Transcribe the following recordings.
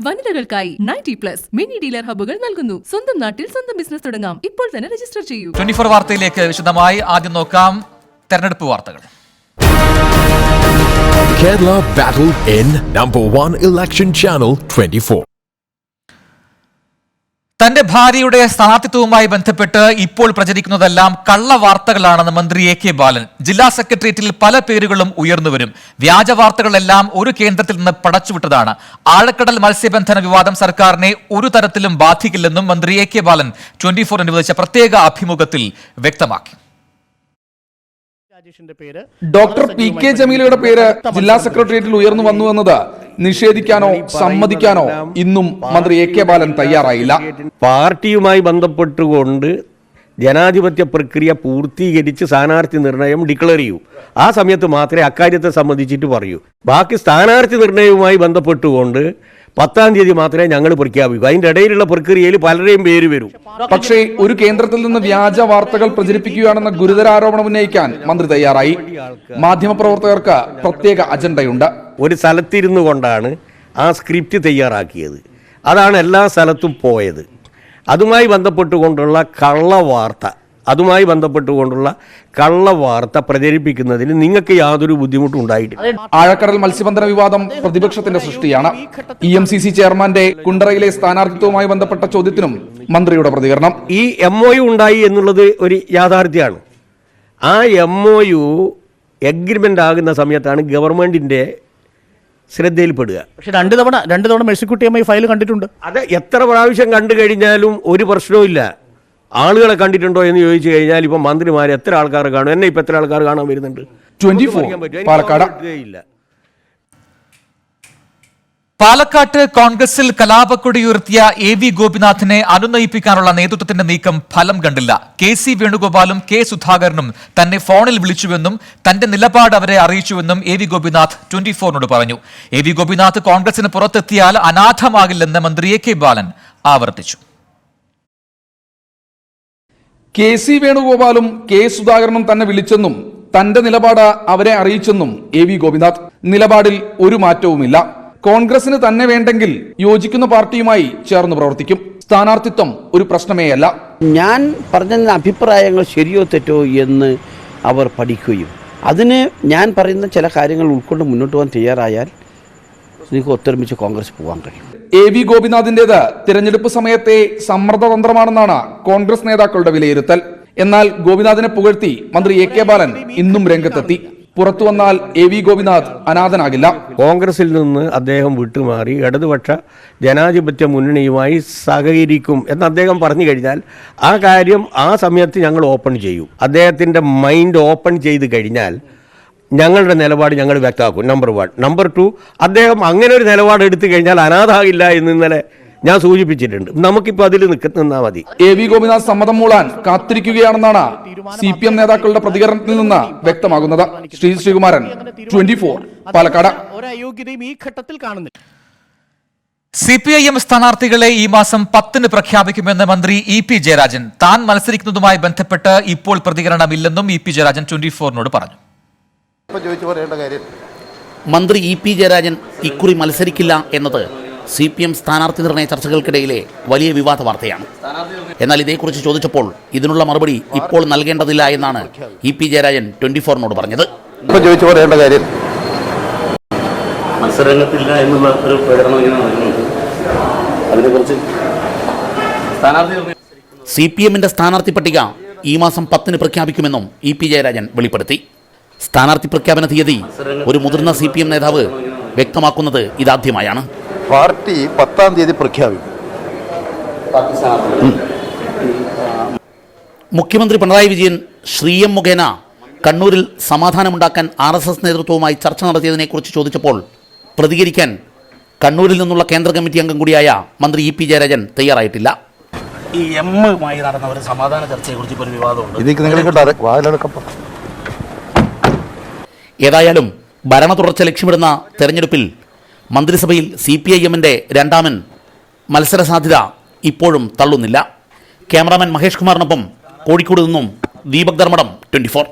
വനിതകൾക്കായി 90+ mini dealer ഹബ്ബുകൾ നൽകുന്നു. സ്വന്തം നാട്ടിൽ സ്വന്തം ബിസിനസ് തുടങ്ങാം. ഇപ്പോൾ തന്നെ രജിസ്റ്റർ ചെയ്യൂ. 24 വാർത്തയിലേക്ക് വിശദമായി ആദ്യം നോക്കാം തെരഞ്ഞെടുപ്പ് വാർത്തകൾ. Kerala battle in #1 election channel 24. തന്റെ ഭാര്യയുടെ സ്ഥാനാർത്ഥിത്വവുമായി ബന്ധപ്പെട്ട് ഇപ്പോൾ പ്രചരിക്കുന്നതെല്ലാം കള്ളവാർത്തകളാണെന്ന് മന്ത്രി AK ബാലൻ. ജില്ലാ സെക്രട്ടേറിയറ്റിൽ പല പേരുകളും ഉയർന്നുവരും. വ്യാജ വാർത്തകളെല്ലാം ഒരു കേന്ദ്രത്തിൽ നിന്ന് പടച്ചുവിട്ടതാണ്. ആഴക്കടൽ മത്സ്യബന്ധന വിവാദം സർക്കാരിനെ ഒരു തരത്തിലും ബാധിക്കില്ലെന്നും മന്ത്രി AK ബാലൻ 24 അനുവദിച്ച പ്രത്യേക അഭിമുഖത്തിൽ വ്യക്തമാക്കി. ഡോക്ടർ PK ജമീലയുടെ പേര് ജില്ലാ സെക്രട്ടേറിയറ്റിൽ ഉയർന്നു വന്നു എന്നത് നിഷേധിക്കാനോ സമ്മതിക്കാനോ ഇന്നും മന്ത്രി AK ബാലൻ തയ്യാറായില്ല. പാർട്ടിയുമായി ബന്ധപ്പെട്ടുകൊണ്ട് ജനാധിപത്യ പ്രക്രിയ പൂർത്തീകരിച്ച് സ്ഥാനാർത്ഥി നിർണയം ഡിക്ലെയർ ചെയ്യൂ. ആ സമയത്ത് മാത്രമേ അക്കാര്യത്തെ സംബന്ധിച്ചിട്ട് പറയൂ. ബാക്കി സ്ഥാനാർത്ഥി നിർണയവുമായി ബന്ധപ്പെട്ടുകൊണ്ട് 10-ാം തീയതി മാത്രമേ ഞങ്ങൾ പ്രഖ്യാപിക്കൂ. അതിൻ്റെ ഇടയിലുള്ള പ്രക്രിയയിൽ പലരെയും പേര് വരും. പക്ഷേ ഒരു കേന്ദ്രത്തിൽ നിന്ന് വ്യാജ വാർത്തകൾ പ്രചരിപ്പിക്കുകയാണെന്ന ഗുരുതര ആരോപണം ഉന്നയിക്കാൻ മന്ത്രി തയ്യാറായി. മാധ്യമപ്രവർത്തകർക്ക് പ്രത്യേക അജണ്ടയുണ്ട്. ഒരു സ്ഥലത്തിരുന്നു കൊണ്ടാണ് ആ സ്ക്രിപ്റ്റ് തയ്യാറാക്കിയത്. അതാണ് എല്ലാ സ്ഥലത്തും പോയത്. അതുമായി ബന്ധപ്പെട്ടുകൊണ്ടുള്ള കള്ളവാർത്ത പ്രചരിപ്പിക്കുന്നതിന് നിങ്ങൾക്ക് യാതൊരു ബുദ്ധിമുട്ടും ഉണ്ടായിട്ടില്ല. ആഴക്കടൽ മത്സ്യബന്ധന വിവാദം പ്രതിപക്ഷത്തിന്റെ സൃഷ്ടിയാണ്. EMCC ചെയർമാന്റെ കുണ്ടറയിലെ സ്ഥാനാർത്ഥിത്വവുമായി ബന്ധപ്പെട്ട ചോദ്യത്തിനും മന്ത്രിയുടെ പ്രതികരണം. ഈ MOU ഉണ്ടായി എന്നുള്ളത് ഒരു യാഥാർത്ഥ്യമാണ്. ആ MOU എഗ്രിമെന്റ് ആകുന്ന സമയത്താണ് ഗവൺമെന്റിന്റെ ശ്രദ്ധയിൽപ്പെടുക. പക്ഷെ രണ്ട് തവണ മെഴ്സിക്കുട്ടിയമ്മ ഫയൽ കണ്ടിട്ടുണ്ട്. അത് എത്ര പ്രാവശ്യം കണ്ടു കഴിഞ്ഞാലും ഒരു പ്രശ്നവും ഇല്ല. ആളുകളെ കണ്ടിട്ടുണ്ടോ എന്ന് ചോദിച്ചു കഴിഞ്ഞാൽ ഇപ്പം മന്ത്രിമാർ എത്ര ആൾക്കാർ കാണും? എന്നെ ഇപ്പം എത്ര ആൾക്കാർ കാണാൻ വരുന്നുണ്ട്? 24 പാലക്കാട്. പാലക്കാട്ട് കോൺഗ്രസിൽ കലാപക്കൊടി ഉയർത്തിയ AV ഗോപിനാഥിനെ അനുനയിപ്പിക്കാനുള്ള നേതൃത്വത്തിന്റെ നീക്കം ഫലം കണ്ടില്ല. KC വേണുഗോപാലും K സുധാകരനും തന്നെ ഫോണിൽ വിളിച്ചുവെന്നും തന്റെ നിലപാട് അവരെ അറിയിച്ചുവെന്നും AV ഗോപിനാഥ് 24നോട് പറഞ്ഞു. AV ഗോപിനാഥ് കോൺഗ്രസിന് പുറത്തെത്തിയാൽ അനാഥമാകില്ലെന്ന് മന്ത്രി AK ബാലൻ ആവർത്തിച്ചു. KC വേണുഗോപാലും K സുധാകരനും തന്നെ വിളിച്ചെന്നും തന്റെ നിലപാട് അവരെ അറിയിച്ചെന്നും AV ഗോപിനാഥ്. നിലപാടിൽ ഒരു മാറ്റവുമില്ല. കോൺഗ്രസിന് തന്നെ വേണ്ടെങ്കിൽ യോജിക്കുന്ന പാർട്ടിയുമായി ചേർന്ന് പ്രവർത്തിക്കും. സ്ഥാനാർത്ഥിത്വം ഒരു പ്രശ്നമേയല്ല. ഞാൻ പറഞ്ഞ അഭിപ്രായങ്ങൾ ശരിയോ തെറ്റോ എന്ന് അവർ പഠിക്കുകയും അതിന് ഞാൻ പറയുന്ന ചില കാര്യങ്ങൾ ഉൾക്കൊണ്ട് മുന്നോട്ട് പോകാൻ തയ്യാറായാൽ നിങ്ങൾക്ക് ഒത്തൊരുമിച്ച് കോൺഗ്രസ് പോകാൻ കഴിയും. AV ഗോപിനാഥിന്റേത് തിരഞ്ഞെടുപ്പ് സമയത്തെ സമ്മർദ്ദതന്ത്രമാണെന്നാണ് കോൺഗ്രസ് നേതാക്കളുടെ വിലയിരുത്തൽ. എന്നാൽ ഗോപിനാഥിനെ പുകഴ്ത്തി മന്ത്രി AK ബാലൻ ഇന്നും രംഗത്തെത്തി. പുറത്തു വന്നാൽ AV ഗോപിനാഥ് അനാഥനാകില്ല. കോൺഗ്രസിൽ നിന്ന് അദ്ദേഹം വിട്ടുമാറി ഇടതുപക്ഷ ജനാധിപത്യ മുന്നണിയുമായി സഹകരിക്കും എന്ന് അദ്ദേഹം പറഞ്ഞു കഴിഞ്ഞാൽ ആ കാര്യം ആ സമയത്ത് ഞങ്ങൾ ഓപ്പൺ ചെയ്യും. അദ്ദേഹത്തിൻ്റെ മൈൻഡ് ഓപ്പൺ ചെയ്ത് കഴിഞ്ഞാൽ ഞങ്ങളുടെ നിലപാട് ഞങ്ങൾ വ്യക്തമാക്കും. നമ്പർ 1. നമ്പർ 2, അദ്ദേഹം അങ്ങനെ ഒരു നിലപാട് എടുത്തു കഴിഞ്ഞാൽ അനാഥാകില്ല എന്ന് ഇന്നലെ ഞാൻ സൂചിപ്പിച്ചിട്ടുണ്ട്. നമുക്കിപ്പോൾ അതിൽ നിന്നാൽ മതി. AV ഗോപിനാഥ് സമ്മതം മൂളാൻ കാത്തിരിക്കുകയാണെന്നാണ് CPM നേതാക്കളുടെ പ്രതികരണത്തിൽ നിന്ന് വ്യക്തമാകുന്നത്. ശ്രീകുമാരൻ, 24 പാലക്കാട്. CPIM സ്ഥാനാർത്ഥികളെ ഈ മാസം 10-ന് പ്രഖ്യാപിക്കുമെന്ന് മന്ത്രി EP ജയരാജൻ. താൻ മത്സരിക്കുന്നതുമായി ബന്ധപ്പെട്ട് ഇപ്പോൾ പ്രതികരണമില്ലെന്നും EP ജയരാജൻ 24നോട് പറഞ്ഞു. മന്ത്രി EP ജയരാജൻ ഇക്കുറി മത്സരിക്കില്ല എന്നത് CPM സ്ഥാനാർത്ഥി നിർണയ ചർച്ചകൾക്കിടയിലെ വലിയ വിവാദ വാർത്തയാണ്. എന്നാൽ ഇതേക്കുറിച്ച് ചോദിച്ചപ്പോൾ ഇതിനുള്ള മറുപടി ഇപ്പോൾ നൽകേണ്ടതില്ല എന്നാണ് EP ജയരാജൻ 24നോട് പറഞ്ഞത്. മത്സരരംഗത്തില്ല എന്നുള്ള ഒരു പ്രകടനം CPMന്റെ സ്ഥാനാർത്ഥി പട്ടിക ഈ മാസം 10-ന് പ്രഖ്യാപിക്കുമെന്നും EP ജയരാജൻ വെളിപ്പെടുത്തി. സ്ഥാനാർത്ഥി പ്രഖ്യാപന തീയതി ഒരു മുതിർന്ന CPM നേതാവ് വ്യക്തമാക്കുന്നത് ഇതാദ്യമായാണ്. പാർട്ടി 10-ാം തീയതി പ്രഖ്യാപിക്കും. മുഖ്യമന്ത്രി പിണറായി വിജയൻ ശ്രീയം മുഖേന കണ്ണൂരിൽ സമാധാനമുണ്ടാക്കാൻ RSS നേതൃത്വവുമായി ചർച്ച നടത്തിയതിനെക്കുറിച്ച് ചോദിച്ചപ്പോൾ പ്രതികരിക്കാൻ കണ്ണൂരിൽ നിന്നുള്ള കേന്ദ്ര കമ്മിറ്റി അംഗം കൂടിയായ മന്ത്രി EP ജയരാജൻ തയ്യാറായിട്ടില്ല. ഈ എമ്മുമായി നടന്ന ഒരു സമാധാന ചർച്ചയെക്കുറിച്ച് ഇപ്പോൾ ഒരു വിവാദമുണ്ട്. ഏതായാലും ഭരണ തുടർച്ച ലക്ഷ്യമിടുന്ന തെരഞ്ഞെടുപ്പിൽ മന്ത്രിസഭയിൽ CPIMന്റെ രണ്ടാമൻ മത്സര സാധ്യത ഇപ്പോഴും തള്ളുന്നില്ല. ക്യാമറാമാൻ മഹേഷ് കുമാറിനൊപ്പം കോഴിക്കോട് നിന്നും ദീപക് ധർമ്മടം 24.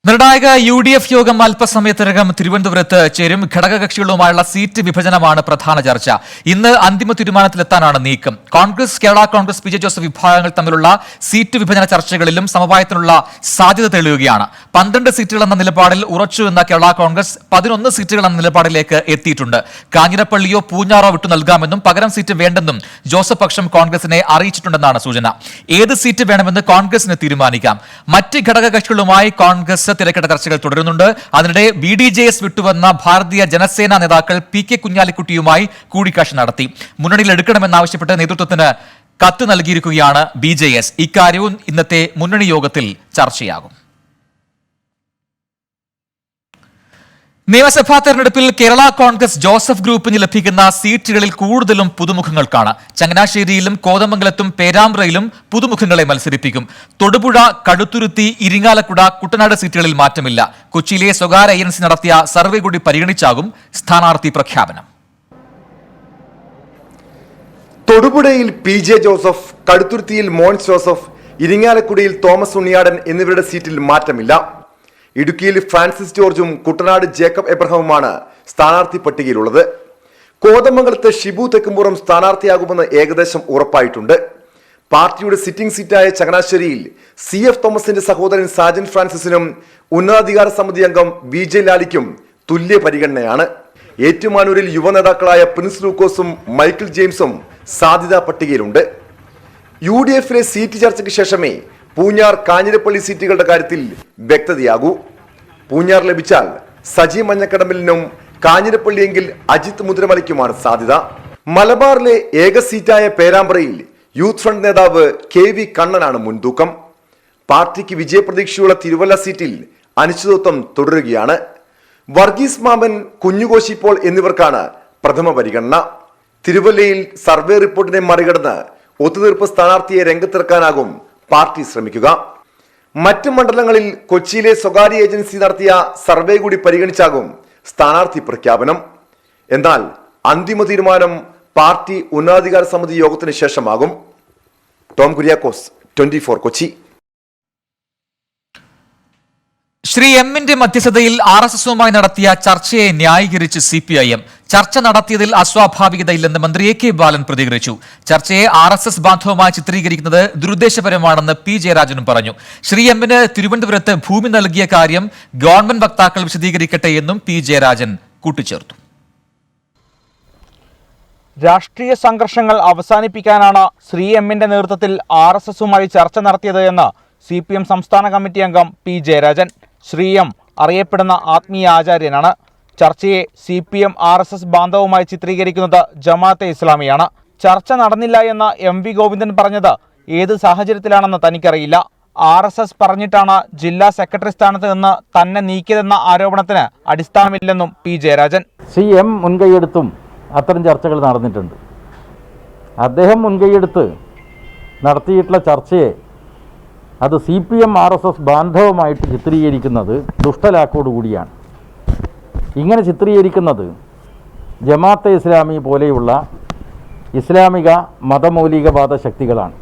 നിർണായക UDF യോഗം അല്പസമയത്തിനകം തിരുവനന്തപുരത്ത് ചേരും. ഘടകകക്ഷികളുമായുള്ള സീറ്റ് വിഭജനമാണ് പ്രധാന ചർച്ച. ഇന്ന് അന്തിമ തീരുമാനത്തിലെത്താനാണ് നീക്കം. കോൺഗ്രസ്, കേരള കോൺഗ്രസ്, PJ ജോസഫ് വിഭാഗങ്ങൾ തമ്മിലുള്ള സീറ്റ് വിഭജന ചർച്ചകളിലും സമവായത്തിനുള്ള സാധ്യത തെളിയുകയാണ്. 12 സീറ്റുകൾ എന്ന നിലപാടിൽ ഉറച്ചു എന്ന കേരള കോൺഗ്രസ് 11 സീറ്റുകൾ എന്ന നിലപാടിലേക്ക് എത്തിയിട്ടുണ്ട്. കാഞ്ഞിരപ്പള്ളിയോ പൂഞ്ഞാറോ വിട്ടു നൽകാമെന്നും പകരം സീറ്റ് വേണ്ടെന്നും ജോസഫ് പക്ഷം കോൺഗ്രസിനെ അറിയിച്ചിട്ടുണ്ടെന്നാണ് സൂചന. ഏത് സീറ്റ് വേണമെന്ന് കോൺഗ്രസിന് തീരുമാനിക്കാം. മറ്റ് ഘടകകക്ഷികളുമായി കോൺഗ്രസ് തിരക്കിട്ട ചർച്ചകൾ തുടരുന്നുണ്ട്. അതിനിടെ BDJS വിട്ടുവന്ന ഭാരതീയ ജനസേന നേതാക്കൾ PK കുഞ്ഞാലിക്കുട്ടിയുമായി കൂടിക്കാഴ്ച നടത്തി. മുന്നണിയിൽ എടുക്കണമെന്നാവശ്യപ്പെട്ട് നേതൃത്വത്തിന് കത്ത് നൽകിയിരിക്കുകയാണ് BJS. ഇക്കാര്യവും ഇന്നത്തെ മുന്നണി യോഗത്തിൽ ചർച്ചയാകും. നിയമസഭാ തെരഞ്ഞെടുപ്പിൽ കേരള കോൺഗ്രസ് ജോസഫ് ഗ്രൂപ്പിന് ലഭിക്കുന്ന സീറ്റുകളിൽ കൂടുതലും പുതുമുഖങ്ങൾക്കാണ്. ചങ്ങനാശ്ശേരിയിലും കോതമംഗലത്തും പേരാമ്പ്രയിലും പുതുമുഖങ്ങളെ മത്സരിപ്പിക്കും. തൊടുപുഴ, കടുത്തുരുത്തി, ഇരിങ്ങാലക്കുട, കുട്ടനാട് സീറ്റുകളിൽ മാറ്റമില്ല. കൊച്ചിയിലെ സ്വകാര്യ ഏജൻസി നടത്തിയ സർവേ കൂടി പരിഗണിച്ചാകും സ്ഥാനാർത്ഥി പ്രഖ്യാപനം. തൊടുപുഴയിൽ PJ ജോസഫ്, കടുത്തുരുത്തിയിൽ മോൻസ് ജോസഫ്, ഇരിങ്ങാലക്കുടയിൽ തോമസ് ഉണ്ണിയാടൻ എന്നിവരുടെ സീറ്റിൽ മാറ്റമില്ല. ഇടുക്കിയിൽ ഫ്രാൻസിസ് ജോർജും കുട്ടനാട് ജേക്കബ് എബ്രഹാമുമാണ് സ്ഥാനാർത്ഥി പട്ടികയിലുള്ളത്. കോതമംഗലത്ത് ഷിബു തെക്കുംപുറം സ്ഥാനാർത്ഥിയാകുമെന്ന് ഏകദേശം ഉറപ്പായിട്ടുണ്ട്. പാർട്ടിയുടെ സിറ്റിംഗ് സീറ്റായ ചങ്ങനാശ്ശേരിയിൽ CF തോമസിന്റെ സഹോദരൻ സാജൻ ഫ്രാൻസിസിനും ഉന്നതാധികാര സമിതി അംഗം VJ ലാലിക്കും തുല്യ പരിഗണനയാണ്. ഏറ്റുമാനൂരിൽ യുവനേതാക്കളായ പ്രിൻസ് ലൂക്കോസും മൈക്കിൾ ജെയിംസും സാധ്യതാ പട്ടികയിലുണ്ട്. UDFലെ സീറ്റ് ചർച്ചയ്ക്ക് ശേഷമേ പൂഞ്ഞാർ, കാഞ്ഞിരപ്പള്ളി സീറ്റുകളുടെ കാര്യത്തിൽ വ്യക്തതയാകൂ. പൂഞ്ഞാർ ലഭിച്ചാൽ സജി മഞ്ഞക്കടമ്പലിനും കാഞ്ഞിരപ്പള്ളിയെങ്കിൽ അജിത് മുദ്രമലയ്ക്കുമാണ് സാധ്യത. മലബാറിലെ ഏക സീറ്റായ പേരാമ്പ്രയിൽ യൂത്ത് ഫ്രണ്ട് നേതാവ് KV കണ്ണനാണ് മുൻതൂക്കം. പാർട്ടിക്ക് വിജയപ്രതീക്ഷയുള്ള തിരുവല്ല സീറ്റിൽ അനിശ്ചിതത്വം തുടരുകയാണ്. വർഗീസ് മാമൻ, കുഞ്ഞുകോശി പോൾ എന്നിവർക്കാണ് പ്രഥമ പരിഗണന. തിരുവല്ലയിൽ സർവേ റിപ്പോർട്ടിനെ മറികടന്ന് ഒത്തുതീർപ്പ് സ്ഥാനാർത്ഥിയെ രംഗത്തിറക്കാനാകും പാർട്ടി ശ്രമിക്കുക. മറ്റ് മണ്ഡലങ്ങളിൽ കൊച്ചിയിലെ സ്വകാര്യ ഏജൻസി നടത്തിയ സർവേ കൂടി പരിഗണിച്ചാകും സ്ഥാനാർത്ഥി പ്രഖ്യാപനം. എന്നാൽ അന്തിമ തീരുമാനം പാർട്ടി ഉന്നതാധികാര സമിതി യോഗത്തിന് ശേഷമാകും. ടോം കുര്യാക്കോസ്, 24 കൊച്ചി. ശ്രീ എമ്മിന്റെ മധ്യസ്ഥതയിൽ RSSുമായി നടത്തിയ ചർച്ചയെ ന്യായീകരിച്ച് CPIM. ചർച്ച നടത്തിയതിൽ അസ്വാഭാവികതയില്ലെന്ന് മന്ത്രി AK ബാലൻ പ്രതികരിച്ചു. ചർച്ചയെ RSS ബാന്ധവമായി ചിത്രീകരിക്കുന്നത് ദുരുദ്ദേശപരമാണെന്ന് P ജയരാജനും പറഞ്ഞു. ശ്രീ എമ്മിന് തിരുവനന്തപുരത്ത് ഭൂമി നൽകിയ കാര്യം ഗവൺമെന്റ് വക്താക്കൾ വിശദീകരിക്കട്ടെ എന്നും P ജയരാജൻ കൂട്ടിച്ചേർത്തു. രാഷ്ട്രീയ സംഘർഷങ്ങൾ അവസാനിപ്പിക്കാനാണ് ശ്രീ എമ്മിന്റെ നേതൃത്വത്തിൽ RSSുമായി ചർച്ച നടത്തിയത് എന്ന് CPM സംസ്ഥാന കമ്മിറ്റി അംഗം P ജയരാജൻ. ശ്രീ എം അറിയപ്പെടുന്ന ആത്മീയ ആചാര്യനാണ്. ചർച്ചയെ CPM RSS ബാന്ധവുമായി ചിത്രീകരിക്കുന്നത് ജമാഅത്തെ ഇസ്ലാമിയാണ്. ചർച്ച നടന്നില്ല എന്ന് MV ഗോവിന്ദൻ പറഞ്ഞത് ഏത് സാഹചര്യത്തിലാണെന്ന് തനിക്കറിയില്ല. RSS പറഞ്ഞിട്ടാണ് ജില്ലാ സെക്രട്ടറി സ്ഥാനത്ത് നിന്ന് തന്നെ നീക്കിയതെന്ന ആരോപണത്തിന് അടിസ്ഥാനമില്ലെന്നും P ജയരാജൻ. CM മുൻകൈയെടുത്തും അത്തരം ചർച്ചകൾ നടന്നിട്ടുണ്ട്. അദ്ദേഹം മുൻകൈയെടുത്ത് നടത്തിയിട്ടുള്ള ചർച്ചയെ അത് CPM RSS ബാന്ധവമായിട്ട് ചിത്രീകരിക്കുന്നത് ദുഷ്ടലാക്കോടുകൂടിയാണ്. ഇങ്ങനെ ചിത്രീകരിക്കുന്നത് ജമാഅത്തെ ഇസ്ലാമി പോലെയുള്ള ഇസ്ലാമിക മതമൗലികവാദ ശക്തികളാണ്.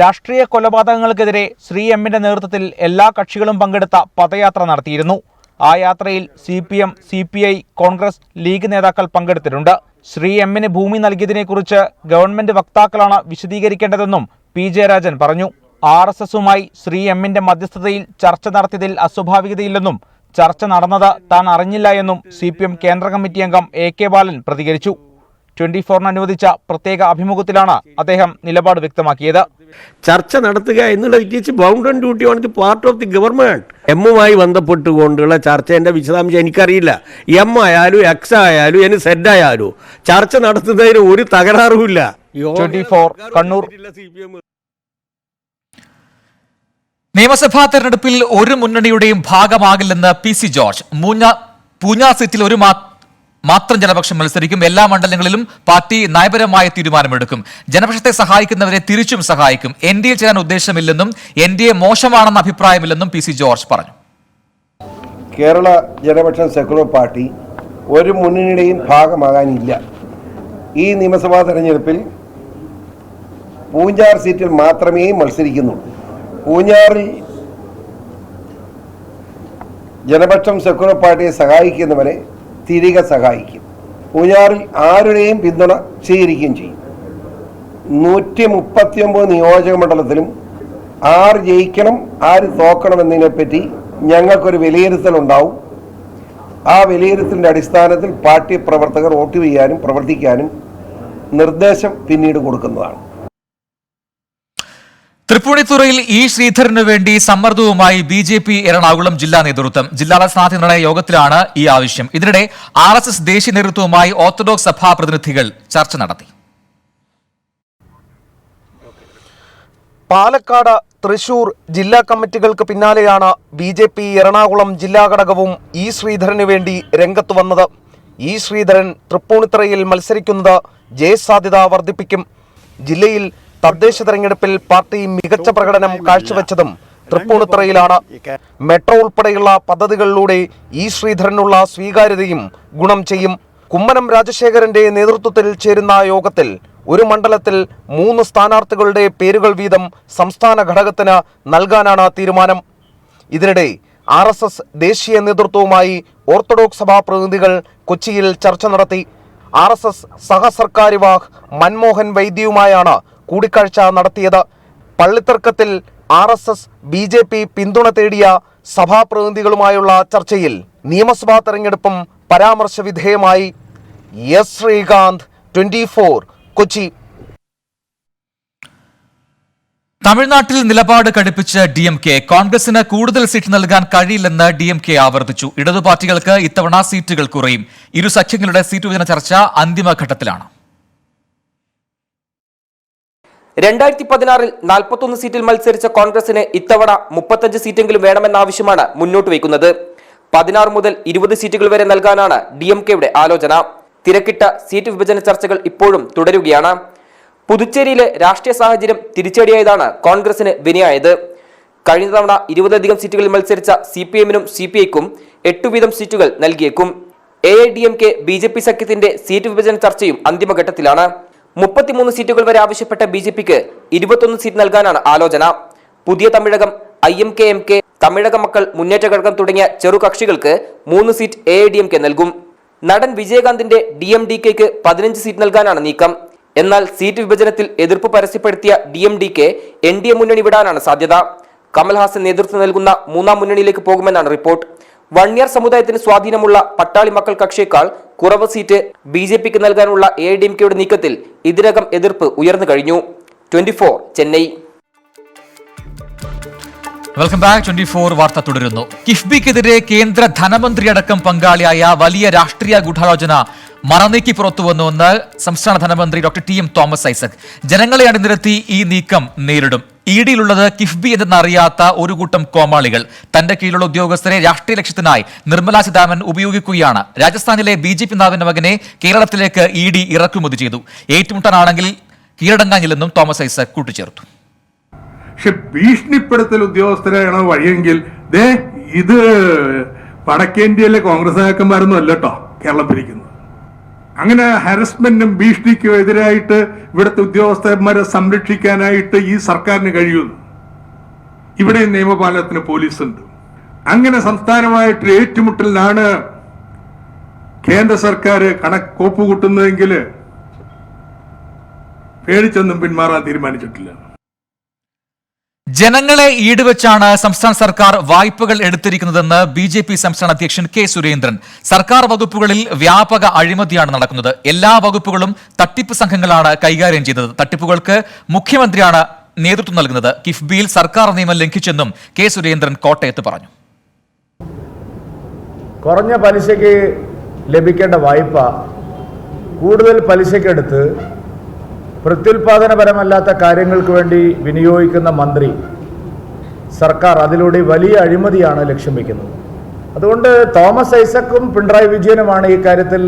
രാഷ്ട്രീയ കൊലപാതകങ്ങൾക്കെതിരെ ശ്രീ എമ്മിന്റെ നേതൃത്വത്തിൽ എല്ലാ കക്ഷികളും പങ്കെടുത്ത പദയാത്ര നടത്തിയിരുന്നു. ആ യാത്രയിൽ CPM, CPI, കോൺഗ്രസ്, ലീഗ് നേതാക്കൾ പങ്കെടുത്തിട്ടുണ്ട്. ശ്രീ എമ്മിന് ഭൂമി നൽകിയതിനെക്കുറിച്ച് ഗവൺമെന്റ് വക്താക്കളാണ് വിശദീകരിക്കേണ്ടതെന്നും P ജയരാജൻ പറഞ്ഞു. RSSുമായി ശ്രീ എമ്മിന്റെ മധ്യസ്ഥതയിൽ ചർച്ച നടത്തിയതിൽ അസ്വാഭാവികതയില്ലെന്നും ചർച്ച നടന്നത് താൻ അറിഞ്ഞില്ല എന്നും CPM കേന്ദ്ര കമ്മിറ്റി അംഗം AK ബാലൻ പ്രതികരിച്ചു. 24 അനുവദിച്ച പ്രത്യേക അഭിമുഖത്തിലാണ് അദ്ദേഹം നിലപാട് വ്യക്തമാക്കിയത്. ചർച്ച നടത്തുക എന്നുള്ള it is bound and duty on the part of the government. എമ്മുമായി ബന്ധപ്പെട്ടുകൊണ്ടുള്ള ചർച്ചേൻ്റെ വിശദാംശം എനിക്കറിയില്ല. M ആയാലും X ആയാലും ഇനി Z ആയാലും ചർച്ച നടത്തുന്നതിന് ഒരു തകരാറുമില്ല. 24 കണ്ണൂർ. നിയമസഭാ തെരഞ്ഞെടുപ്പിൽ ഒരു മുന്നണിയുടെയും ഭാഗമാകില്ലെന്ന് PC ജോർജ്. പൂഞ്ഞാർ സീറ്റിൽ ഒരു മാത്രം ജനപക്ഷം മത്സരിക്കും. എല്ലാ മണ്ഡലങ്ങളിലും പാർട്ടി നയപരമായ തീരുമാനമെടുക്കും. ജനപക്ഷത്തെ സഹായിക്കുന്നവരെ തിരിച്ചും സഹായിക്കും. NDAയിൽ ചേരാൻ ഉദ്ദേശമില്ലെന്നും NDA മോശമാണെന്ന അഭിപ്രായമില്ലെന്നും PC ജോർജ് പറഞ്ഞു. കേരള ജനപക്ഷം സെക്കുലർ പാർട്ടി ഒരു മുന്നണിയുടെയും ഭാഗമാകാനില്ല. ഈ നിയമസഭാ തെരഞ്ഞെടുപ്പിൽ പൂഞ്ഞാർ സീറ്റിൽ മാത്രമേ മത്സരിക്കുന്നുള്ളൂ. പൂഞ്ഞാറിൽ ജനപക്ഷം സെക്കുലർ പാർട്ടിയെ സഹായിക്കുന്നവരെ തിരികെ സഹായിക്കും. പൂഞ്ഞാറിൽ ആരുടെയും പിന്തുണ സ്വീകരിക്കുകയും ചെയ്യും. 139 നിയോജക മണ്ഡലത്തിലും ആര് ജയിക്കണം ആര് തോക്കണം എന്നതിനെപ്പറ്റി ഞങ്ങൾക്കൊരു വിലയിരുത്തലുണ്ടാവും. ആ വിലയിരുത്തലിൻ്റെ അടിസ്ഥാനത്തിൽ പാർട്ടി പ്രവർത്തകർ വോട്ട് ചെയ്യാനും പ്രവർത്തിക്കാനും നിർദ്ദേശം പിന്നീട് കൊടുക്കുന്നതാണ്. തൃപ്പൂണിത്തുറയിൽ ഇ ശ്രീധരനു വേണ്ടി സമ്മർദ്ദവുമായി BJP എറണാകുളം ജില്ലാ നേതൃത്വം. ജില്ലാതല സ്ഥാനാർത്ഥി നിർണയ യോഗത്തിലാണ് ഈ ആവശ്യം. ഇതിനിടെ RSS ദേശീയ നേതൃത്വവുമായി ഓർത്തഡോക്സ് സഭാ പ്രതിനിധികൾ ചർച്ച നടത്തി. പാലക്കാട്, തൃശൂർ ജില്ലാ കമ്മിറ്റികൾക്ക് പിന്നാലെയാണ് BJP എറണാകുളം ജില്ലാ ഘടകവും ഇ ശ്രീധരനു വേണ്ടി രംഗത്ത് വന്നത്. ഇ ശ്രീധരൻ തൃപ്പൂണിത്തുറയിൽ മത്സരിക്കുന്നത് ജയസാധ്യത വർദ്ധിപ്പിക്കും. ജില്ലയിൽ തദ്ദേശ തെരഞ്ഞെടുപ്പിൽ പാർട്ടി മികച്ച പ്രകടനം കാഴ്ചവെച്ചതും തൃപ്പൂണിത്തുറയിലാണ്. മെട്രോ ഉൾപ്പെടെയുള്ള പദ്ധതികളിലൂടെ ഇ ശ്രീധരനുള്ള സ്വീകാര്യതയും ഗുണം ചെയ്യും. കുമ്മനം രാജശേഖരന്റെ നേതൃത്വത്തിൽ ചേരുന്ന യോഗത്തിൽ ഒരു മണ്ഡലത്തിൽ 3 സ്ഥാനാർത്ഥികളുടെ പേരുകൾ വീതം സംസ്ഥാന ഘടകത്തിന് നൽകാനാണ് തീരുമാനം. ഇതിനിടെ RSS ദേശീയ നേതൃത്വവുമായി ഓർത്തഡോക്സ് സഭാ പ്രതിനിധികൾ കൊച്ചിയിൽ ചർച്ച നടത്തി. RSS സഹസർക്കാരിവാഹ് മൻമോഹൻ വൈദ്യയുമായാണ് കൂടിക്കാഴ്ച നടത്തിയത്. പള്ളിത്തർക്കത്തിൽ RSS BJP പിന്തുണ തേടിയ സഭാപ്രതിനിധികളുമായുള്ള ചർച്ചയിൽ നിയമസഭാ തെരഞ്ഞെടുപ്പും പരാമർശ വിധേയമായി. എസ് ശ്രീകാന്ത്, 24, കൊച്ചി. തമിഴ്നാട്ടിൽ നിലപാട് കടുപ്പിച്ച് DMK. കോൺഗ്രസിന് കൂടുതൽ സീറ്റ് നൽകാൻ കഴിയില്ലെന്ന് DMK ആവർത്തിച്ചു. ഇടതു പാർട്ടികൾക്ക് ഇത്തവണ സീറ്റുകൾ കുറയും. ഇരു സഖ്യങ്ങളുടെ സീറ്റ് വിഭജന ചർച്ച അന്തിമഘട്ടത്തിലാണ്. 2016 41 സീറ്റിൽ മത്സരിച്ച കോൺഗ്രസിന് ഇത്തവണ 35 സീറ്റെങ്കിലും വേണമെന്ന ആവശ്യമാണ് മുന്നോട്ട് വയ്ക്കുന്നത്. 16 മുതൽ 20 സീറ്റുകൾ വരെ നൽകാനാണ് DMKയുടെ ആലോചന. തിരക്കിട്ട സീറ്റ് വിഭജന ചർച്ചകൾ ഇപ്പോഴും തുടരുകയാണ്. പുതുച്ചേരിയിലെ രാഷ്ട്രീയ സാഹചര്യം തിരിച്ചടിയായതാണ് കോൺഗ്രസിന് വിനയായത്. കഴിഞ്ഞ തവണ 20-ലധികം സീറ്റുകളിൽ മത്സരിച്ച CPM-നും CPI-ക്കും 8 വീതം സീറ്റുകൾ നൽകിയേക്കും. AIDMK BJP സഖ്യത്തിന്റെ സീറ്റ് വിഭജന ചർച്ചയും അന്തിമഘട്ടത്തിലാണ്. 33 സീറ്റുകൾ വരെ ആവശ്യപ്പെട്ട BJPക്ക് 21 സീറ്റ് നൽകാനാണ് ആലോചന. പുതിയ തമിഴകം, IMK-MK, തമിഴക മക്കൾ മുന്നേറ്റ ഘടകം തുടങ്ങിയ ചെറു കക്ഷികൾക്ക് 3 സീറ്റ് AIDMK നൽകും. നടൻ വിജയകാന്തിന്റെ DMDKക്ക് 15 സീറ്റ് നൽകാനാണ് നീക്കം. എന്നാൽ സീറ്റ് വിഭജനത്തിൽ എതിർപ്പ് പരസ്യപ്പെടുത്തിയ DMDK NDA മുന്നണി വിടാനാണ് സാധ്യത. കമൽഹാസൻ നേതൃത്വം നൽകുന്ന 3ാം മുന്നണിയിലേക്ക് പോകുമെന്നാണ് റിപ്പോർട്ട്. വണ്ണിയർ സമുദായത്തിന് സ്വാധീനമുള്ള പട്ടാളി മക്കൾ കക്ഷിയേക്കാൾ കുറവ് സീറ്റ് BJPക്ക് നൽകാനുള്ള AIDMKയുടെ നീക്കത്തിൽ ഇതിനകം എതിർപ്പ് ഉയർന്നു കഴിഞ്ഞു. 24, ചെന്നൈ. Welcome back. 24 വാർത്ത തുടരുന്നു. കിഫ്ബിക്കെതിരെ കേന്ദ്ര ധനമന്ത്രിയടക്കം പങ്കാളിയായ വലിയ രാഷ്ട്രീയ ഗൂഢാലോചന മറനീക്കി പുറത്തുവന്നുവെന്ന് സംസ്ഥാന ധനമന്ത്രി ഡോക്ടർ TM തോമസ് ഐസക്. ജനങ്ങളെ അണിനിരത്തി ഈ നീക്കം നേരിടും. ഇഡിയിലുള്ളത് കിഫ്ബി എന്തെന്നറിയാത്ത ഒരു കൂട്ടം കോമാളികൾ. തന്റെ കീഴിലുള്ള ഉദ്യോഗസ്ഥരെ രാഷ്ട്രീയ ലക്ഷ്യത്തിനായി നിർമ്മലാ സീതാരാമൻ ഉപയോഗിക്കുകയാണ്. രാജസ്ഥാനിലെ BJP നേതാവിന്റെ മകനെ കേരളത്തിലേക്ക് ED ഇറക്കുമതി ചെയ്തു. ഏറ്റുമുട്ടാനാണെങ്കിൽ കീഴടങ്ങാനില്ലെന്നും തോമസ് ഐസക് കൂട്ടിച്ചേർത്തു. പക്ഷെ ഭീഷണിപ്പെടുത്തൽ ഉദ്യോഗസ്ഥരാണ് വഴിയെങ്കിൽ ഇത് വടക്കേന്ത്യയിലെ കോൺഗ്രസ് നേതാക്കന്മാരൊന്നും അല്ല കേട്ടോ കേരളം ഭരിക്കുന്നത്. അങ്ങനെ ഹരസ്മെന്റും ഭീഷണിക്കും എതിരായിട്ട് ഇവിടുത്തെ ഉദ്യോഗസ്ഥന്മാരെ സംരക്ഷിക്കാനായിട്ട് ഈ സർക്കാരിന് കഴിയുന്നു. ഇവിടെ നിയമപാലനത്തിന് പോലീസുണ്ട്. അങ്ങനെ സംസ്ഥാനമായിട്ട് ഏറ്റുമുട്ടലിനാണ് കേന്ദ്ര സർക്കാർ കോപ്പ് കൂട്ടുന്നതെങ്കിൽ പേടിച്ചൊന്നും പിന്മാറാൻ തീരുമാനിച്ചിട്ടില്ല. ജനങ്ങളെ ഈടുവെച്ചാണ് സംസ്ഥാന സർക്കാർ വായ്പകൾ എടുത്തിരിക്കുന്നതെന്ന് BJP സംസ്ഥാന അധ്യക്ഷൻ K. സുരേന്ദ്രൻ. സർക്കാർ വകുപ്പുകളിൽ വ്യാപക അഴിമതിയാണ് നടക്കുന്നത്. എല്ലാ വകുപ്പുകളും തട്ടിപ്പ് സംഘങ്ങളാണ് കൈകാര്യം ചെയ്തത്. തട്ടിപ്പുകൾക്ക് മുഖ്യമന്ത്രിയാണ് നേതൃത്വം നൽകുന്നത്. കിഫ്ബിയിൽ സർക്കാർ നിയമം ലംഘിച്ചെന്നും K. സുരേന്ദ്രൻ കോട്ടയത്ത് പറഞ്ഞു. കുറഞ്ഞ പലിശയ്ക്ക് ലഭിക്കേണ്ട വായ്പ കൂടുതൽ പലിശക്കെടുത്ത് പ്രത്യുൽപാദനപരമല്ലാത്ത കാര്യങ്ങൾക്ക് വേണ്ടി വിനിയോഗിക്കുന്ന മന്ത്രി സർക്കാർ അതിലൂടെ വലിയ അഴിമതിയാണ് ലക്ഷ്യം വയ്ക്കുന്നത്. അതുകൊണ്ട് തോമസ് ഐസക്കും പിണറായി വിജയനുമാണ് ഈ കാര്യത്തിൽ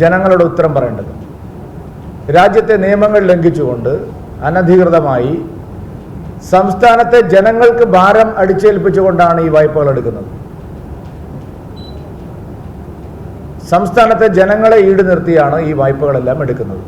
ജനങ്ങളുടെ ഉത്തരം പറയേണ്ടത്. രാജ്യത്തെ നിയമങ്ങൾ ലംഘിച്ചുകൊണ്ട് അനധികൃതമായി സംസ്ഥാനത്തെ ജനങ്ങൾക്ക് ഭാരം അടിച്ചേൽപ്പിച്ചുകൊണ്ടാണ് ഈ വായ്പകൾ എടുക്കുന്നത്. സംസ്ഥാനത്തെ ജനങ്ങളെ ഈട് നിർത്തിയാണ് ഈ വായ്പകളെല്ലാം എടുക്കുന്നത്.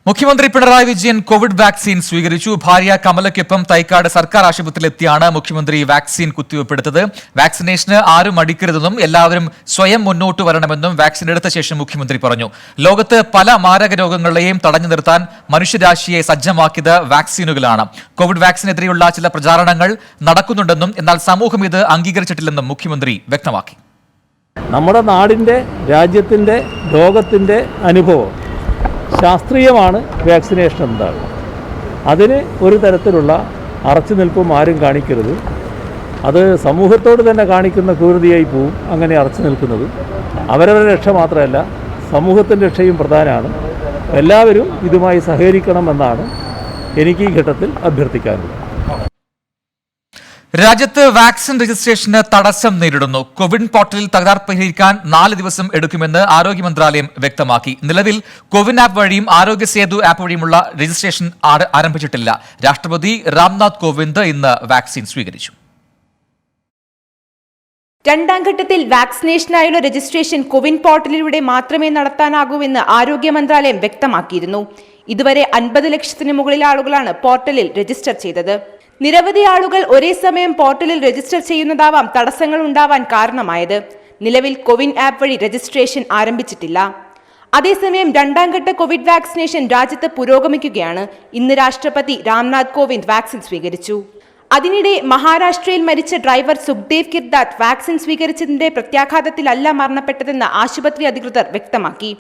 മുഖ്യമന്ത്രി പിണറായി വിജയൻ കോവിഡ് വാക്സിൻ സ്വീകരിച്ചു. ഭാര്യ കമലയ്ക്കൊപ്പം തൈക്കാട് സർക്കാർ ആശുപത്രിയിലെത്തിയാണ് മുഖ്യമന്ത്രി വാക്സിൻ കുത്തിവെപ്പെടുത്തത്. വാക്സിനേഷന് ആരും മടിക്കരുതെന്നും എല്ലാവരും സ്വയം മുന്നോട്ട് വരണമെന്നും വാക്സിൻ എടുത്ത ശേഷം മുഖ്യമന്ത്രി പറഞ്ഞു. ലോകത്ത് പല മാരക രോഗങ്ങളെയും തടഞ്ഞു നിർത്താൻ മനുഷ്യരാശിയെ സജ്ജമാക്കിയത് വാക്സിനുകളാണ്. കോവിഡ് വാക്സിനെതിരെയുള്ള ചില പ്രചാരണങ്ങൾ നടക്കുന്നുണ്ടെന്നും എന്നാൽ സമൂഹം ഇത് അംഗീകരിച്ചിട്ടില്ലെന്നും മുഖ്യമന്ത്രി വ്യക്തമാക്കി. നമ്മുടെ നാടിൻ്റെ, രാജ്യത്തിൻ്റെ, ലോകത്തിൻ്റെ അനുഭവം ശാസ്ത്രീയമാണ് വാക്സിനേഷൻ എന്താകും. അതിന് ഒരു തരത്തിലുള്ള അറച്ചു നിൽപ്പും ആരും കാണിക്കരുത്. അത് സമൂഹത്തോട് തന്നെ കാണിക്കുന്ന ക്രൂരതയായി പോവും അങ്ങനെ അറച്ചു നിൽക്കുന്നത്. അവരവരുടെ രക്ഷ മാത്രമല്ല, സമൂഹത്തിൻ്റെ രക്ഷയും പ്രധാനമാണ്. എല്ലാവരും ഇതുമായി സഹകരിക്കണമെന്നാണ് എനിക്ക് ഈ ഘട്ടത്തിൽ അഭ്യർത്ഥിക്കാനുള്ളത്. രാജ്യത്ത് വാക്സിൻ രജിസ്ട്രേഷന് തടസ്സം നേരിടുന്നു. കോവിൻ പോർട്ടലിൽ തകരാർ പരിഹരിക്കാൻ 4 ദിവസം എടുക്കുമെന്ന് ആരോഗ്യ മന്ത്രാലയം വ്യക്തമാക്കി. നിലവിൽ കോവിൻ ആപ്പ് വഴിയും ആരോഗ്യ സേതു ആപ്പ് വഴിയുമുള്ള രജിസ്ട്രേഷൻ ആരംഭിച്ചിട്ടില്ല. രാഷ്ട്രപതി രാംനാഥ് കോവിന്ദ് ഇന്ന് വാക്സിൻ സ്വീകരിച്ചു. രണ്ടാം ഘട്ടത്തിൽ വാക്സിനേഷനായുള്ള രജിസ്ട്രേഷൻ കോവിൻ പോർട്ടലിലൂടെ മാത്രമേ നടത്താനാകൂവെന്ന് ആരോഗ്യ മന്ത്രാലയം വ്യക്തമാക്കിയിരുന്നു. ഇതുവരെ 50 ലക്ഷത്തിന് മുകളിൽ ആളുകളാണ് പോർട്ടലിൽ രജിസ്റ്റർ ചെയ്തത്. നിരവധി ആളുകൾ ഒരേ സമയം പോർട്ടലിൽ രജിസ്റ്റർ ചെയ്യുന്നതാവാം തടസ്സങ്ങൾ ഉണ്ടാവാൻ കാരണമായത്. നിലവിൽ കോവിൻ ആപ്പ് വഴി രജിസ്ട്രേഷൻ ആരംഭിച്ചിട്ടില്ല. അതേസമയം രണ്ടാം ഘട്ട കോവിഡ് വാക്സിനേഷൻ രാജ്യത്ത് പുരോഗമിക്കുകയാണ്. ഇന്ന് രാഷ്ട്രപതി രാംനാഥ് കോവിന്ദ് വാക്സിൻ സ്വീകരിച്ചു. അതിനിടെ മഹാരാഷ്ട്രയിൽ മരിച്ച ഡ്രൈവർ സുഖ്ദേവ് കിർദാർ വാക്സിൻ സ്വീകരിച്ചതിന്റെ പ്രത്യാഘാതത്തിലല്ല മരണപ്പെട്ടതെന്ന് ആശുപത്രി അധികൃതർ വ്യക്തമാക്കി.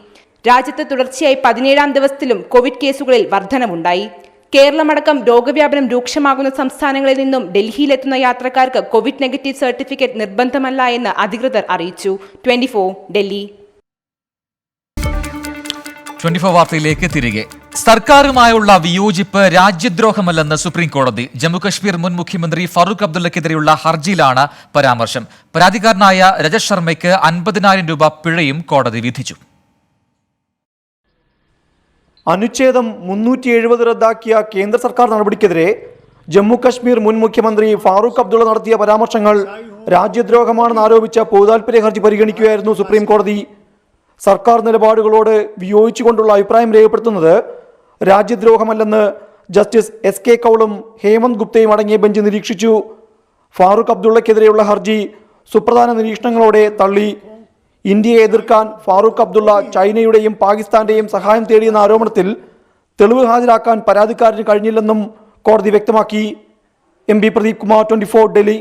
രാജ്യത്ത് തുടർച്ചയായി 17ാം ദിവസത്തിലും കോവിഡ് കേസുകളിൽ വർധനവുണ്ടായി. കേരളമടക്കം രോഗവ്യാപനം രൂക്ഷമാകുന്ന സംസ്ഥാനങ്ങളിൽ നിന്നും ഡൽഹിയിലെത്തുന്ന യാത്രക്കാർക്ക് കോവിഡ് നെഗറ്റീവ് സർട്ടിഫിക്കറ്റ് നിർബന്ധമല്ല എന്ന് അധികൃതർ അറിയിച്ചു. 24 ഡൽഹി. 24 വാർത്തയിലേക്ക് തിരികെ. സർക്കാരുമായുള്ള വിയോജിപ്പ് രാജ്യദ്രോഹമല്ലെന്ന് സുപ്രീം കോടതി. ജമ്മുകശ്മീർ മുൻ മുഖ്യമന്ത്രി ഫറൂഖ് അബ്ദുള്ളക്കെതിരെയുള്ള ഹർജിയിലാണ് പരാമർശം. പരാതിക്കാരനായ രജത് ശർമ്മയ്ക്ക് 50,000 രൂപ പിഴയും കോടതി വിധിച്ചു. അനുച്ഛേദം 370 റദ്ദാക്കിയ കേന്ദ്ര സർക്കാർ നടപടിക്കെതിരെ ജമ്മു കശ്മീർ മുൻ മുഖ്യമന്ത്രി ഫാറൂഖ് അബ്ദുള്ള നടത്തിയ പരാമർശങ്ങൾ രാജ്യദ്രോഹമാണെന്ന് ആരോപിച്ച പൊതുതാൽപര്യ ഹർജി പരിഗണിക്കുകയായിരുന്നു സുപ്രീം കോടതി. സർക്കാർ നിലപാടുകളോട് വിയോജിച്ചുകൊണ്ടുള്ള അഭിപ്രായം രേഖപ്പെടുത്തുന്നത് രാജ്യദ്രോഹമല്ലെന്ന് ജസ്റ്റിസ് SK കൗളും ഹേമന്ത് ഗുപ്തയും അടങ്ങിയ ബെഞ്ച് നിരീക്ഷിച്ചു. ഫാറൂഖ് അബ്ദുള്ളക്കെതിരെയുള്ള ഹർജി സുപ്രധാന നിരീക്ഷണങ്ങളോടെ തള്ളി. ഇന്ത്യയെ എതിർക്കാൻ ഫാറൂഖ് അബ്ദുള്ള ചൈനയുടെയും പാകിസ്ഥാന്റെയും സഹായം തേടിയെന്ന ആരോപണത്തിൽ തെളിവ് ഹാജരാക്കാൻ പരാതിക്കാരന് കഴിഞ്ഞില്ലെന്നും കോടതി വ്യക്തമാക്കി. MP പ്രദീപ് കുമാർ, 24 ഡൽഹി.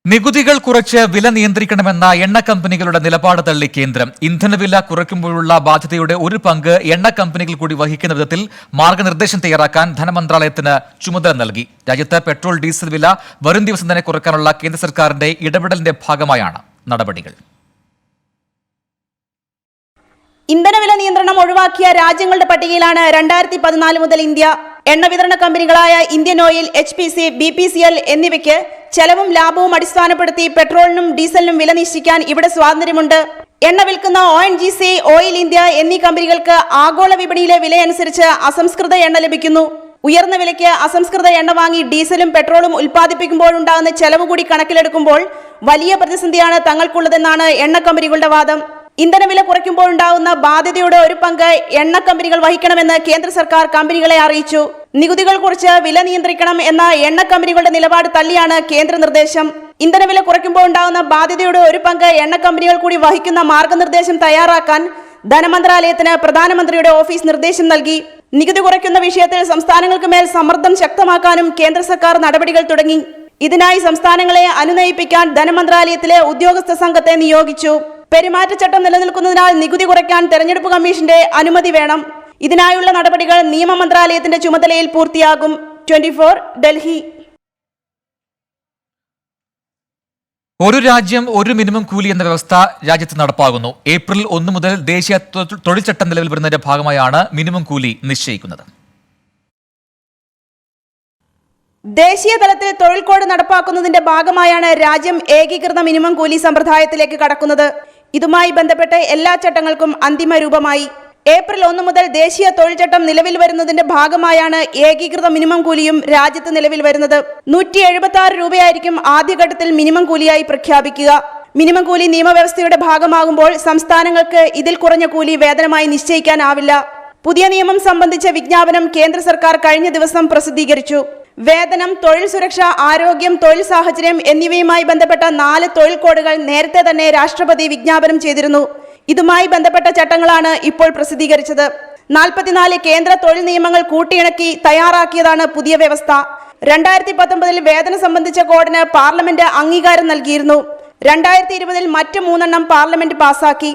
നികുതികൾ കുറച്ച് വില നിയന്ത്രിക്കണമെന്ന എണ്ണ കമ്പനികളുടെ നിലപാട് തള്ളി കേന്ദ്രം. ഇന്ധനവില കുറയ്ക്കുമ്പോഴുള്ള ബാധ്യതയുടെ ഒരു പങ്ക് എണ്ണ കമ്പനികൾ കൂടി വഹിക്കുന്ന വിധത്തിൽ മാർഗനിർദ്ദേശം തയ്യാറാക്കാൻ ധനമന്ത്രാലയത്തിന് ചുമതല നൽകി. രാജ്യത്ത് പെട്രോൾ, ഡീസൽ വില വരും ദിവസം തന്നെ കുറയ്ക്കാനുള്ള കേന്ദ്ര സർക്കാരിന്റെ ഇടപെടലിന്റെ ഭാഗമായാണ് നടപടികൾ. ഇന്ധനവില നിയന്ത്രണം ഒഴിവാക്കിയ രാജ്യങ്ങളുടെ പട്ടികയിലാണ് 2014 മുതൽ ഇന്ത്യ. എണ്ണ വിതരണ കമ്പനികളായ ഇന്ത്യൻ ഓയിൽ, HPC, BPCL എന്നിവയ്ക്ക് ചെലവും ലാഭവും അടിസ്ഥാനപ്പെടുത്തി പെട്രോളിനും ഡീസലിനും വില നിശ്ചയിക്കാൻ ഇവിടെ സ്വാതന്ത്ര്യമുണ്ട്. എണ്ണ വിൽക്കുന്ന ONGC, ഓയിൽ ഇന്ത്യ എന്നീ കമ്പനികൾക്ക് ആഗോള വിപണിയിലെ വിലയനുസരിച്ച് അസംസ്കൃത എണ്ണ ലഭിക്കുന്നു. ഉയർന്ന വിലയ്ക്ക് അസംസ്കൃത എണ്ണ വാങ്ങി ഡീസലും പെട്രോളും ഉൽപ്പാദിപ്പിക്കുമ്പോഴുണ്ടാകുന്ന ചെലവ് കൂടി കണക്കിലെടുക്കുമ്പോൾ വലിയ പ്രതിസന്ധിയാണ് തങ്ങൾക്കുള്ളതെന്നാണ് എണ്ണ കമ്പനികളുടെ വാദം. ഇന്ധനവില കുറയ്ക്കുമ്പോഴുണ്ടാകുന്ന ബാധ്യതയുടെ ഒരു പങ്ക് എണ്ണ കമ്പനികൾ വഹിക്കണമെന്ന് കേന്ദ്ര സർക്കാർ കമ്പനികളെ അറിയിച്ചു. നികുതികൾ കുറിച്ച് വില നിയന്ത്രിക്കണം എന്ന എണ്ണ കമ്പനികളുടെ നിലപാട് തള്ളിയാണ് കേന്ദ്ര നിർദ്ദേശം. ഇന്ധനവില കുറയ്ക്കുമ്പോഴുണ്ടാകുന്ന ബാധ്യതയുടെ ഒരു പങ്ക് എണ്ണ കമ്പനികൾ കൂടി വഹിക്കുന്ന മാർഗനിർദ്ദേശം തയ്യാറാക്കാൻ ധനമന്ത്രാലയത്തിന് പ്രധാനമന്ത്രിയുടെ ഓഫീസ് നിർദ്ദേശം നൽകി. നികുതി കുറയ്ക്കുന്ന വിഷയത്തിൽ സംസ്ഥാനങ്ങൾക്ക് മേൽ സമ്മർദ്ദം ശക്തമാക്കാനും കേന്ദ്ര സർക്കാർ നടപടികൾ തുടങ്ങി. ഇതിനായി സംസ്ഥാനങ്ങളെ അനുനയിപ്പിക്കാൻ ധനമന്ത്രാലയത്തിലെ ഉദ്യോഗസ്ഥ സംഘത്തെ നിയോഗിച്ചു. പെരുമാറ്റച്ചട്ടം നിലനിൽക്കുന്നതിനാൽ നികുതി കുറയ്ക്കാൻ തെരഞ്ഞെടുപ്പ് കമ്മീഷന്റെ അനുമതി വേണം. ഇതിനായുള്ള നടപടികൾ നിയമ മന്ത്രാലയത്തിന്റെ ചുമതലയിൽ പൂർത്തിയാകും. 24 ഡൽഹി. ഒരു രാജ്യം ഒരു മിനിമം കൂലി എന്ന വ്യവസ്ഥ രാജ്യത്ത് നടപ്പാകുന്നു. ഏപ്രിൽ 1 മുതൽ ദേശീയ തൊഴിൽ ചട്ടം നിലവിൽ വരുന്നതിന്റെ ഭാഗമായാണ് മിനിമം കൂലി നിശ്ചയിക്കുന്നത്. ദേശീയ തലത്തിൽ തൊഴിൽ കോഡ് നടപ്പാക്കുന്നതിന്റെ ഭാഗമായാണ് രാജ്യം ഏകീകൃത മിനിമം കൂലി സമ്പ്രദായത്തിലേക്ക് കടക്കുന്നത്. ഇതുമായി ബന്ധപ്പെട്ട് എല്ലാ ചട്ടങ്ങൾക്കും അന്തിമ രൂപമായി. ഏപ്രിൽ 1 മുതൽ ദേശീയ തൊഴിൽ ചട്ടം നിലവിൽ വരുന്നതിന്റെ ഭാഗമായാണ് ഏകീകൃത മിനിമം കൂലിയും രാജ്യത്ത് നിലവിൽ വരുന്നത്. 176 രൂപയായിരിക്കും ആദ്യഘട്ടത്തിൽ മിനിമം കൂലിയായി പ്രഖ്യാപിക്കുക. മിനിമം കൂലി നിയമവ്യവസ്ഥയുടെ ഭാഗമാകുമ്പോൾ സംസ്ഥാനങ്ങൾക്ക് ഇതിൽ കുറഞ്ഞ കൂലി വേതനമായി നിശ്ചയിക്കാനാവില്ല. പുതിയ നിയമം സംബന്ധിച്ച വിജ്ഞാപനം കേന്ദ്ര സർക്കാർ കഴിഞ്ഞ ദിവസം പ്രസിദ്ധീകരിച്ചു. വേതനം, തൊഴിൽ സുരക്ഷ, ആരോഗ്യം, തൊഴിൽ സാഹചര്യം എന്നിവയുമായി ബന്ധപ്പെട്ട 4 തൊഴിൽ കോഡുകൾ നേരത്തെ തന്നെ രാഷ്ട്രപതി വിജ്ഞാപനം ചെയ്തിരുന്നു. ഇതുമായി ബന്ധപ്പെട്ട ചട്ടങ്ങളാണ് ഇപ്പോൾ പ്രസിദ്ധീകരിച്ചത്. 44 കേന്ദ്ര തൊഴിൽ നിയമങ്ങൾ കൂട്ടിയിണക്കി തയ്യാറാക്കിയതാണ് പുതിയ വ്യവസ്ഥ. 2019 വേതനം സംബന്ധിച്ച കോഡിന് പാർലമെന്റ് അംഗീകാരം നൽകിയിരുന്നു. 2020 മറ്റ് 3 പാർലമെന്റ് പാസാക്കി.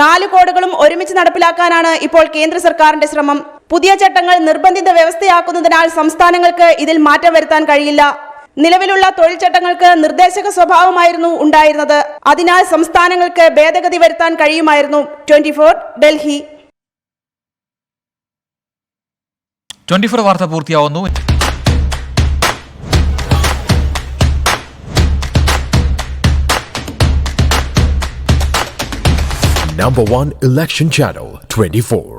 4 കോഡുകളും ഒരുമിച്ച് നടപ്പിലാക്കാനാണ് ഇപ്പോൾ കേന്ദ്ര സർക്കാരിന്റെ ശ്രമം. പുതിയ ചട്ടങ്ങൾ നിർബന്ധിത വ്യവസ്ഥയാക്കുന്നതിനാൽ സംസ്ഥാനങ്ങൾക്ക് ഇതിൽ മാറ്റം വരുത്താൻ കഴിയില്ല. നിലവിലുള്ള തൊഴിൽ ചട്ടങ്ങൾക്ക് നിർദ്ദേശക സ്വഭാവമായിരുന്നു ഉണ്ടായിരുന്നത്. അതിനാൽ സംസ്ഥാനങ്ങൾക്ക് ഭേദഗതി വരുത്താൻ കഴിയുമായിരുന്നു. 24 ഡൽഹി. 24 വാർത്ത പൂർത്തിയാവുന്നു. #1 Election Channel 24.